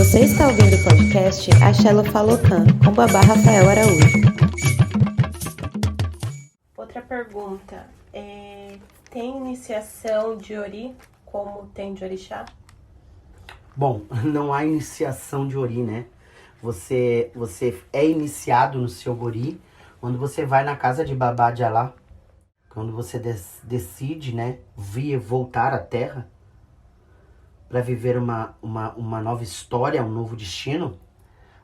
Você está ouvindo o podcast Axela Falocan, com Babá Rafael Araújo. Outra pergunta, tem iniciação de Ori como tem de Orixá? Bom, não há iniciação de Ori, né? Você é iniciado no seu Ori quando você vai na casa de Babá de Alá. Quando você decide, né, voltar à Terra para viver uma nova história, um novo destino,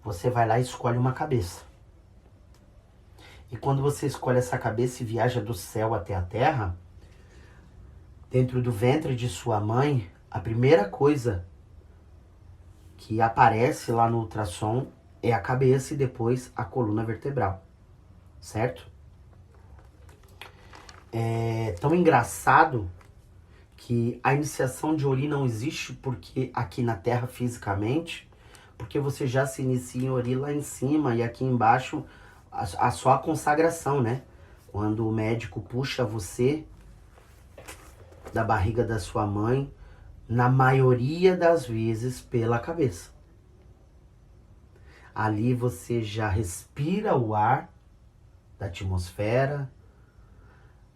você vai lá e escolhe uma cabeça. E quando você escolhe essa cabeça e viaja do céu até a Terra, dentro do ventre de sua mãe, a primeira coisa que aparece lá no ultrassom é a cabeça e depois a coluna vertebral, certo? É tão engraçado que a iniciação de Ori não existe porque aqui na Terra fisicamente, porque você já se inicia em Ori lá em cima e aqui embaixo só a consagração, né? Quando o médico puxa você da barriga da sua mãe, na maioria das vezes pela cabeça. Ali você já respira o ar da atmosfera,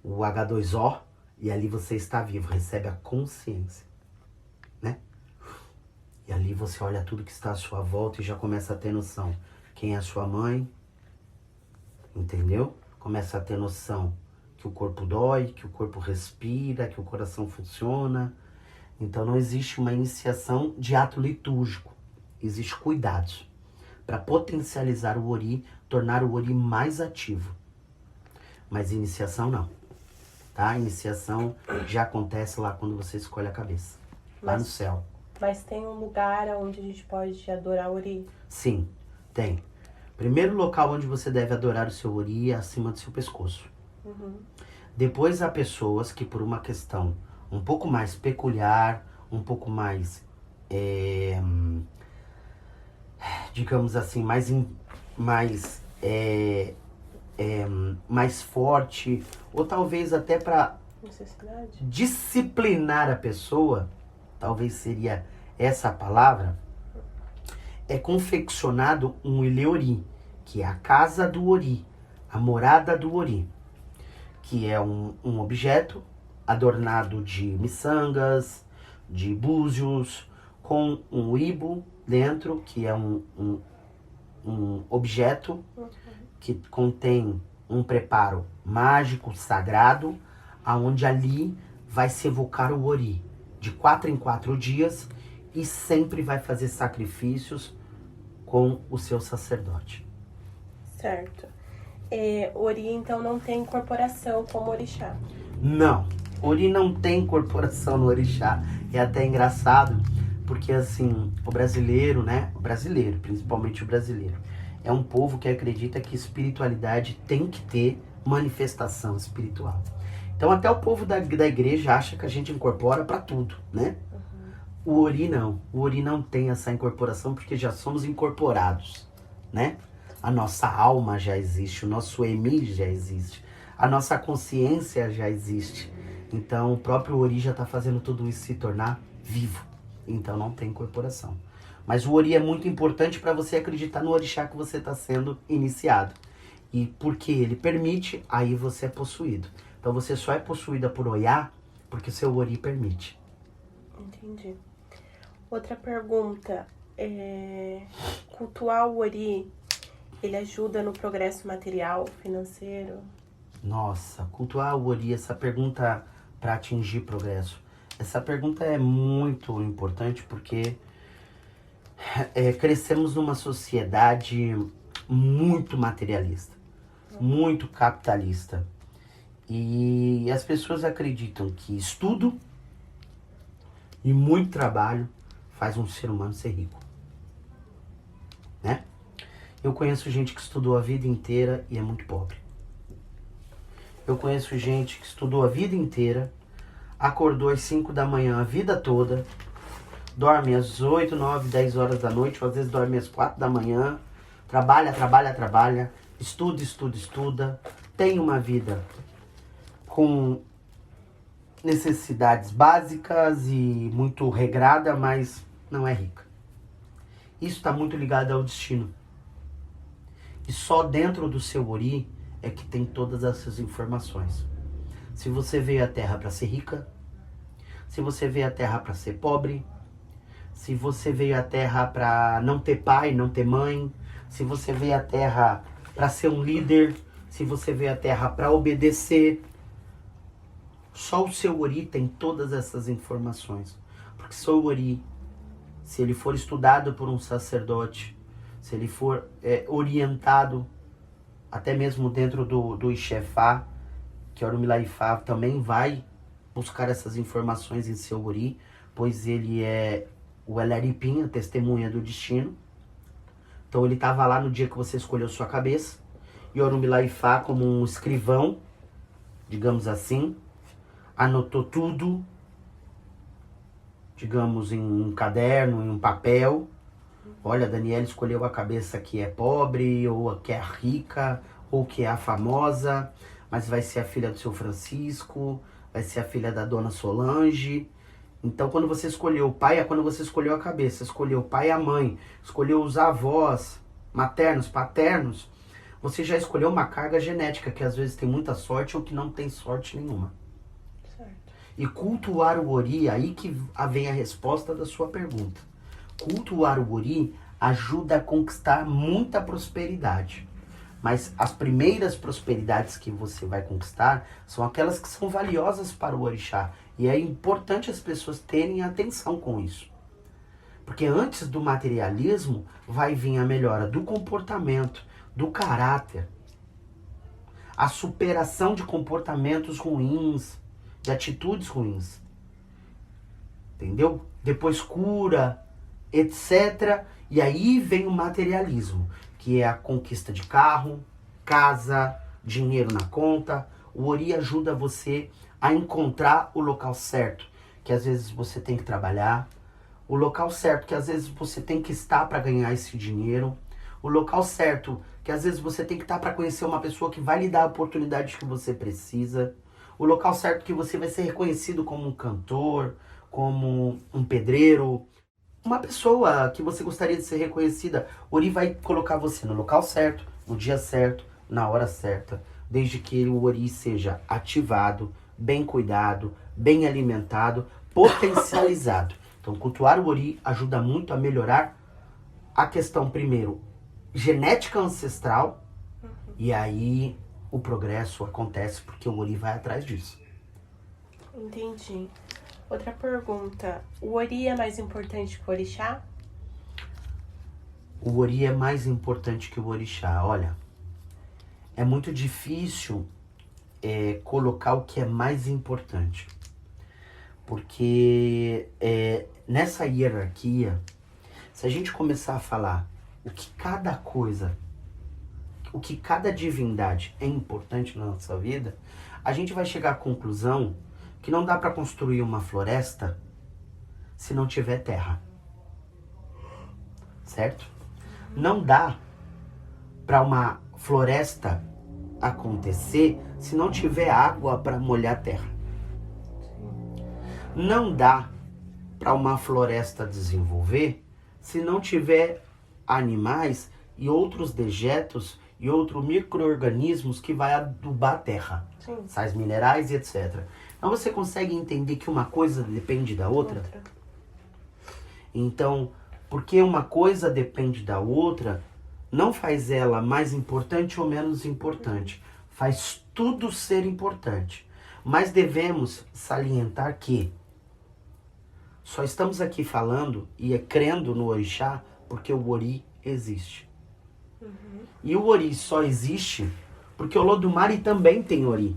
o H2O, e ali você está vivo, recebe a consciência, né? E ali você olha tudo que está à sua volta e já começa a ter noção. Quem é a sua mãe, entendeu? Começa a ter noção que o corpo dói, que o corpo respira, que o coração funciona. Então não existe uma iniciação de ato litúrgico. Existe cuidados para potencializar o Ori, tornar o Ori mais ativo. Mas iniciação não. Tá? A iniciação já acontece lá quando você escolhe a cabeça. Lá no céu. Mas tem um lugar onde a gente pode adorar Ori? Sim, tem. Primeiro local onde você deve adorar o seu Ori é acima do seu pescoço. Uhum. Depois há pessoas que por uma questão um pouco mais peculiar, um pouco mais, digamos assim, mais forte, ou talvez até para disciplinar a pessoa, talvez seria essa a palavra, é confeccionado um Eleori, que é a casa do Ori, a morada do Ori, que é um objeto adornado de miçangas, de búzios, com um ibo dentro, que é um objeto que contém um preparo mágico, sagrado, aonde ali vai se evocar o Ori, de 4 em 4 dias, e sempre vai fazer sacrifícios com o seu sacerdote. Certo. Ori, então, não tem incorporação como Orixá? Não, Ori não tem incorporação no Orixá. É até engraçado, porque assim, o brasileiro, né? O brasileiro, principalmente o brasileiro, é um povo que acredita que espiritualidade tem que ter manifestação espiritual. Então até o povo da igreja acha que a gente incorpora para tudo, né? Uhum. O Ori não. O Ori não tem essa incorporação porque já somos incorporados, né? A nossa alma já existe, o nosso Emi já existe, a nossa consciência já existe. Então o próprio Ori já está fazendo tudo isso se tornar vivo. Então não tem incorporação. Mas o Ori é muito importante para você acreditar no Orixá que você está sendo iniciado. E porque ele permite, aí você é possuído. Então você só é possuída por Oiá porque o seu Ori permite. Entendi. Outra pergunta. Cultuar o Ori, ele ajuda no progresso material, financeiro? Nossa, cultuar o Ori, essa pergunta para atingir progresso. Essa pergunta é muito importante porque crescemos numa sociedade muito materialista, muito capitalista. E as pessoas acreditam que estudo e muito trabalho faz um ser humano ser rico, né? Eu conheço gente que estudou a vida inteira e é muito pobre. Eu conheço gente que estudou a vida inteira, acordou às 5 da manhã a vida toda, dorme às 8, 9, 10 horas da noite, ou às vezes dorme às 4 da manhã, trabalha, estuda, tem uma vida com necessidades básicas e muito regrada, mas não é rica. Isso está muito ligado ao destino. E só dentro do seu ori é que tem todas essas informações. Se você veio à Terra para ser rica, se você veio à Terra para ser pobre, se você veio à Terra para não ter pai, não ter mãe, se você veio à Terra para ser um líder, se você veio à Terra para obedecer, só o seu ori tem todas essas informações. Porque seu ori, se ele for estudado por um sacerdote, se ele for orientado, até mesmo dentro do Ixefá, que Orumilá-Ifá também vai buscar essas informações em seu ori, pois ele é o Eleripim, a testemunha do destino. Então ele estava lá no dia que você escolheu sua cabeça, e Orumilá-Ifá, como um escrivão, digamos assim, anotou tudo, digamos, em um caderno, em um papel. Olha, Daniela escolheu a cabeça que é pobre, ou a que é rica, ou que é a famosa, mas vai ser a filha do seu Francisco, vai ser a filha da dona Solange. Então, quando você escolheu o pai, é quando você escolheu a cabeça, escolheu o pai e a mãe, escolheu os avós, maternos, paternos, você já escolheu uma carga genética, que às vezes tem muita sorte ou que não tem sorte nenhuma. E cultuar o ori, aí que vem a resposta da sua pergunta. Cultuar o ori ajuda a conquistar muita prosperidade. Mas as primeiras prosperidades que você vai conquistar são aquelas que são valiosas para o orixá. E é importante as pessoas terem atenção com isso. Porque antes do materialismo vai vir a melhora do comportamento, do caráter, a superação de comportamentos ruins, de atitudes ruins, entendeu? Depois cura, etc. E aí vem o materialismo, que é a conquista de carro, casa, dinheiro na conta. O ori ajuda você a encontrar o local certo, que às vezes você tem que trabalhar, o local certo, que às vezes você tem que estar para ganhar esse dinheiro, o local certo, que às vezes você tem que estar para conhecer uma pessoa que vai lhe dar a oportunidade que você precisa, o local certo que você vai ser reconhecido como um cantor, como um pedreiro, uma pessoa que você gostaria de ser reconhecida. O ori vai colocar você no local certo, no dia certo, na hora certa, desde que o ori seja ativado, bem cuidado, bem alimentado, potencializado. Então, cultuar o ori ajuda muito a melhorar a questão, primeiro, genética ancestral, e aí o progresso acontece porque o ori vai atrás disso. Entendi. Outra pergunta. O ori é mais importante que o orixá? O ori é mais importante que o orixá. Olha, é muito difícil colocar o que é mais importante. Porque nessa hierarquia, se a gente começar a falar o que cada coisa, o que cada divindade é importante na nossa vida, a gente vai chegar à conclusão que não dá para construir uma floresta se não tiver terra. Certo? Não dá para uma floresta acontecer se não tiver água para molhar a terra. Não dá para uma floresta desenvolver se não tiver animais e outros dejetos e outros micro-organismos que vai adubar a terra. Sim. Sais minerais e etc. Então você consegue entender que uma coisa depende da outra? Então, porque uma coisa depende da outra, não faz ela mais importante ou menos importante. Faz tudo ser importante. Mas devemos salientar que só estamos aqui falando e crendo no orixá porque o ori existe. E o ori só existe porque o Lodumare também tem ori.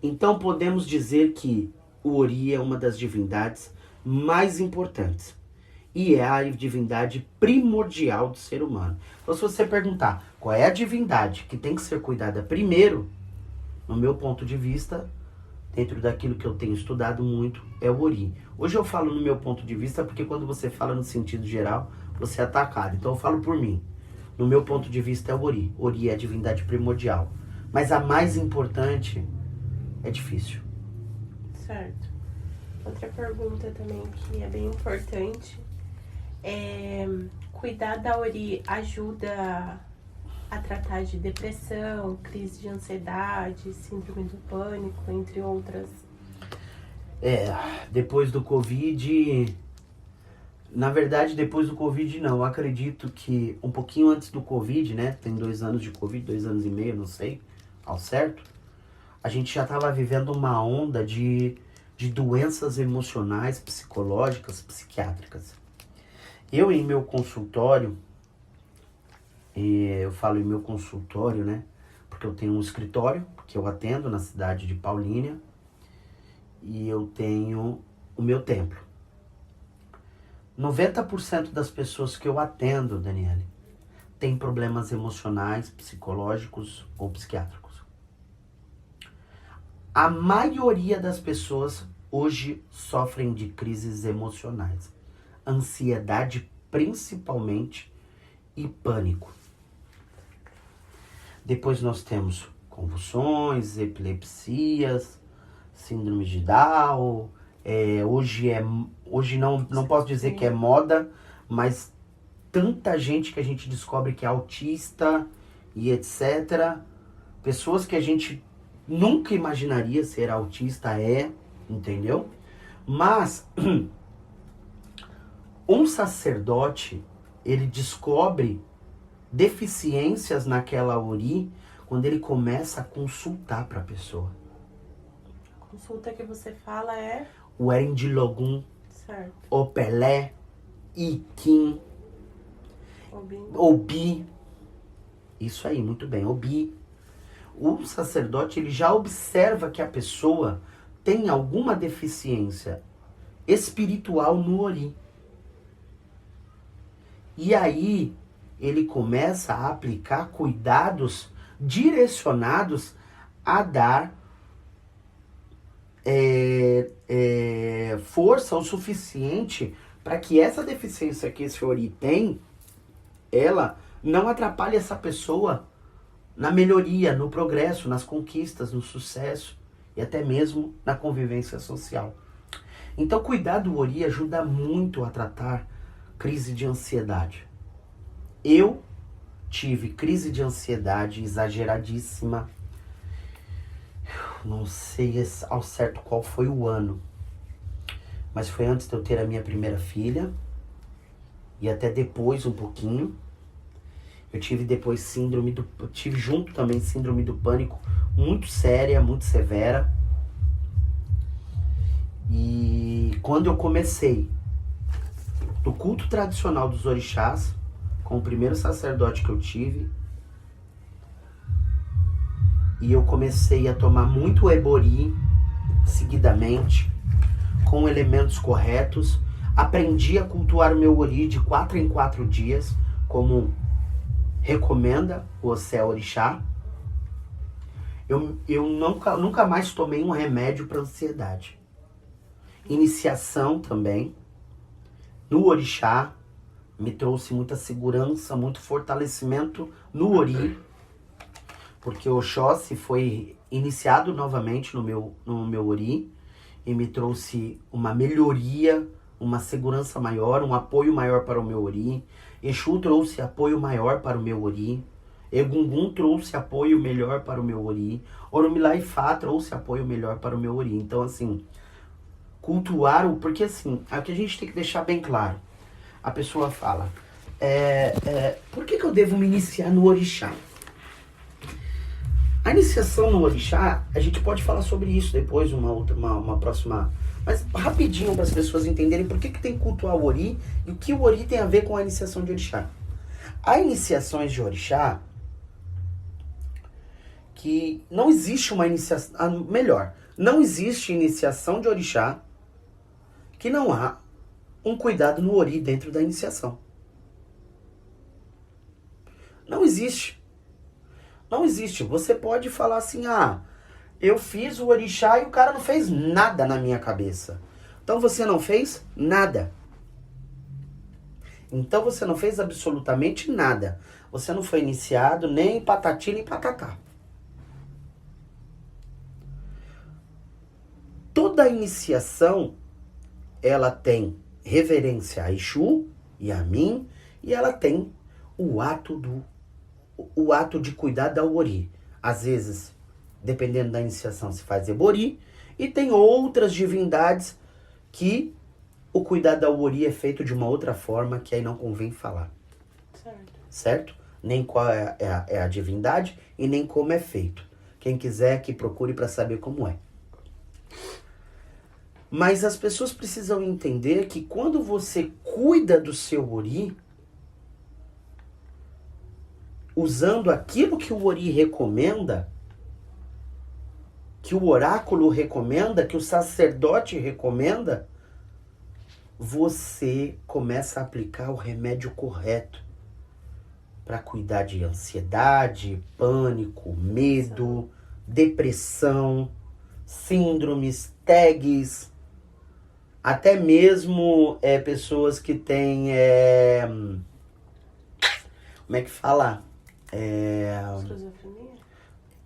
Então podemos dizer que o ori é uma das divindades mais importantes. E é a divindade primordial do ser humano. Então se você perguntar qual é a divindade que tem que ser cuidada primeiro, no meu ponto de vista, dentro daquilo que eu tenho estudado muito, é o ori. Hoje eu falo no meu ponto de vista porque quando você fala no sentido geral, você é atacado. Então eu falo por mim. No meu ponto de vista é o ori. Ori é a divindade primordial. Mas a mais importante é difícil. Certo. Outra pergunta também que é bem importante Cuidar da Ori ajuda a tratar de depressão, crise de ansiedade, síndrome do pânico, entre outras. Depois do Covid, na verdade, depois do Covid não, eu acredito que um pouquinho antes do Covid, né, tem 2 anos de Covid, 2 anos e meio, não sei, ao certo, a gente já estava vivendo uma onda de doenças emocionais, psicológicas, psiquiátricas. Eu em meu consultório, eu falo em meu consultório, né, porque eu tenho um escritório, que eu atendo na cidade de Paulínia, e eu tenho o meu templo. 90% das pessoas que eu atendo, Daniele, tem problemas emocionais, psicológicos ou psiquiátricos. A maioria das pessoas hoje sofrem de crises emocionais, ansiedade principalmente e pânico. Depois nós temos convulsões, epilepsias, síndrome de Down. Hoje não posso dizer que é moda, mas tanta gente que a gente descobre que é autista e etc. Pessoas que a gente nunca imaginaria ser autista entendeu? Mas um sacerdote, ele descobre deficiências naquela Ori quando ele começa a consultar para a pessoa. A consulta que você fala é? O Erendilogum, Certo. o Pelé, Iquim, Obi. Isso aí, muito bem, Obi. O sacerdote, ele já observa que a pessoa tem alguma deficiência espiritual no Ori. E aí, ele começa a aplicar cuidados direcionados a dar força o suficiente para que essa deficiência que esse Ori tem, ela não atrapalhe essa pessoa na melhoria, no progresso, nas conquistas, no sucesso e até mesmo na convivência social. Então, cuidar do Ori ajuda muito a tratar crise de ansiedade. Eu tive crise de ansiedade exageradíssima. Não sei ao certo qual foi o ano, mas foi antes de eu ter a minha primeira filha e até depois um pouquinho. Eu tive depois tive junto também síndrome do pânico muito séria, muito severa. E quando eu comecei do culto tradicional dos orixás, com o primeiro sacerdote que eu tive, e eu comecei a tomar muito ebori seguidamente, com elementos corretos, aprendi a cultuar o meu Ori de 4 em 4 dias, como recomenda o Océ Orixá. Eu nunca mais tomei um remédio para ansiedade. Iniciação também no Orixá me trouxe muita segurança, muito fortalecimento no Ori, porque o Oxóssi foi iniciado novamente no meu Ori e me trouxe uma melhoria, uma segurança maior, um apoio maior para o meu Ori. Exu trouxe apoio maior para o meu Ori. Egungun trouxe apoio melhor para o meu Ori. Orumilá Ifá trouxe apoio melhor para o meu Ori. Então, assim, cultuar porque assim, é o que a gente tem que deixar bem claro. A pessoa fala, por que eu devo me iniciar no Orixá? A iniciação no Orixá, a gente pode falar sobre isso depois, uma próxima... Mas rapidinho para as pessoas entenderem por que tem que cultuar o Ori e o que o Ori tem a ver com a iniciação de Orixá. Há iniciações de Orixá que não existe uma iniciação... Melhor, não existe iniciação de Orixá que não há um cuidado no Ori dentro da iniciação. Não existe. Não existe. Você pode falar assim, eu fiz o Orixá e o cara não fez nada na minha cabeça. Então você não fez nada. Então você não fez absolutamente nada. Você não foi iniciado nem patati nem patatá. Toda iniciação, ela tem reverência a Exu e a mim, e ela tem o ato de cuidar da ori. Às vezes, dependendo da iniciação, se faz ebori, e tem outras divindades que o cuidado da ori é feito de uma outra forma, que aí não convém falar. Certo? Nem qual é a divindade e nem como é feito. Quem quiser que procure para saber como é. Mas as pessoas precisam entender que quando você cuida do seu ori, usando aquilo que o ori recomenda, que o oráculo recomenda, que o sacerdote recomenda, você começa a aplicar o remédio correto para cuidar de ansiedade, pânico, medo, depressão, síndromes, tags, até mesmo pessoas que têm, como é que fala?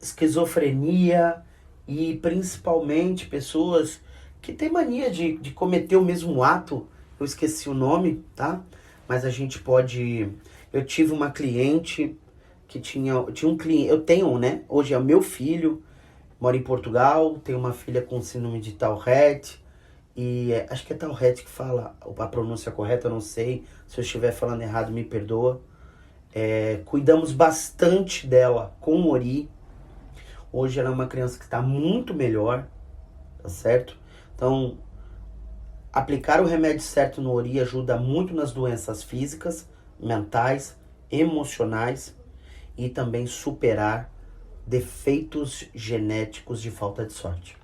Esquizofrenia e principalmente pessoas que têm mania de cometer o mesmo ato. Eu esqueci o nome, tá? Mas a gente pode... Eu tive uma cliente que tinha um cliente... Eu tenho, né? Hoje é o meu filho, mora em Portugal, tem uma filha com síndrome de Tourette. E acho que é Tourette que fala a pronúncia correta, eu não sei. Se eu estiver falando errado, me perdoa. Cuidamos bastante dela com ori. Hoje ela é uma criança que está muito melhor, tá certo? Então, aplicar o remédio certo no ori ajuda muito nas doenças físicas, mentais, emocionais e também superar defeitos genéticos de falta de sorte.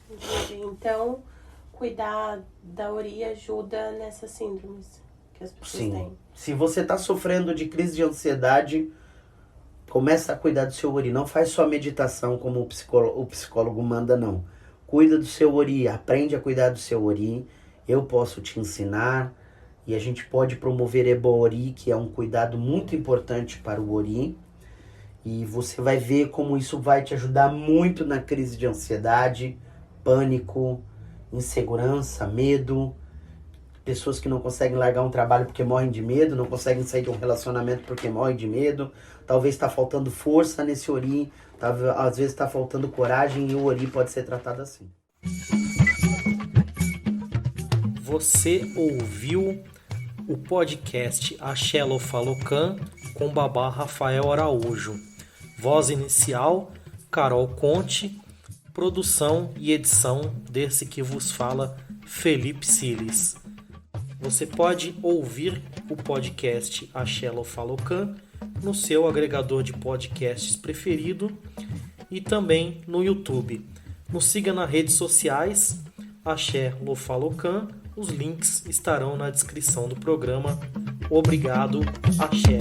Entendi. Então, cuidar da ori ajuda nessas síndromes que as pessoas têm. Se você está sofrendo de crise de ansiedade, começa a cuidar do seu ori. Não faz só meditação como o psicólogo manda, não. Cuida do seu ori, aprende a cuidar do seu ori. Eu posso te ensinar e a gente pode promover ebo-ori, que é um cuidado muito importante para o ori. E você vai ver como isso vai te ajudar muito na crise de ansiedade, pânico, insegurança, medo. Pessoas que não conseguem largar um trabalho porque morrem de medo, não conseguem sair de um relacionamento porque morrem de medo. Talvez está faltando força nesse ori, às vezes está faltando coragem e o ori pode ser tratado assim. Você ouviu o podcast Axé Lofalocan com Babá Rafael Araújo. Voz inicial, Carol Conte. Produção e edição desse que vos fala, Felipe Siles. Você pode ouvir o podcast Axé Lofalocan no seu agregador de podcasts preferido e também no YouTube. Nos siga nas redes sociais, Axé Lofalocan. Os links estarão na descrição do programa. Obrigado, Axé.